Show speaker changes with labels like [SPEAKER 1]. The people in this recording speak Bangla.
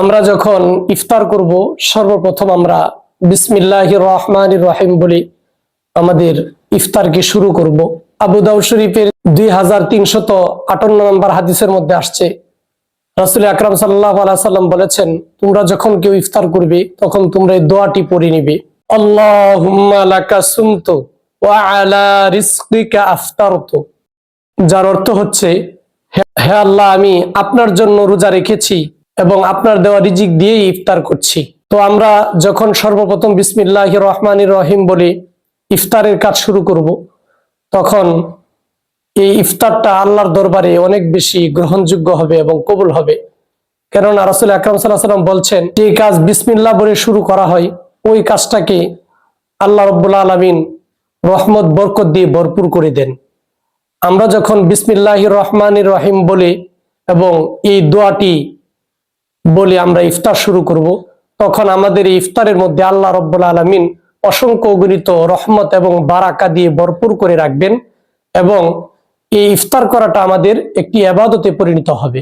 [SPEAKER 1] আমরা যখন ইফতার করব সর্বপ্রথম আমরা বিসমিল্লাহির রহমানির রহিম বলে আমাদের ইফতারকে শুরু করব। আবু দাউদ শরীফের 2358 নম্বর হাদিসের মধ্যে আসছে, রাসূল আকরাম সাল্লাল্লাহু আলাইহি সাল্লাম বলেছেন, তোমরা যখন কেউ ইফতার করবে তখন তোমরা এই দোয়াটি পড়ে নিবে, আল্লাহুম্মা লাকা সুমতু ওয়া আলা রিজকিকা আফতারতু। যার অর্থ হচ্ছে, হে আল্লাহ, আমি আপনার জন্য রোজা রেখেছি এবং আপনার দেওয়া রিজিক দিয়েই ইফতার করছি। তো আমরা যখন সর্বপ্রথম বিসমিল্লাহির রহমানির রহিম বলে ইফতারের কাজ শুরু করব, তখন এই ইফতারটা আল্লাহর দরবারে অনেক বেশি গ্রহণযোগ্য হবে এবং কবুল হবে। কেননা রাসূল আকরাম সাল্লাল্লাহু আলাইহি ওয়াসাল্লাম বলছেন, যে কাজ বিসমিল্লাহ বলে শুরু করা হয় ওই কাজটাকে আল্লাহ রাব্বুল আলামিন রহমত বরকত দিয়ে ভরপুর করে দেন। আমরা যখন বিসমিল্লাহির রহমানির রহিম বলে এবং এই দোয়াটি বলে আমরা ইফতার শুরু করব, তখন আমাদের এই ইফতারের মধ্যে আল্লাহ রাব্বুল আলামিন অসংখ্য অগণিত রহমত এবং বারাকা দিয়ে ভরপুর করে রাখবেন এবং এই ইফতার করাটা আমাদের একটি ইবাদতে পরিণত হবে।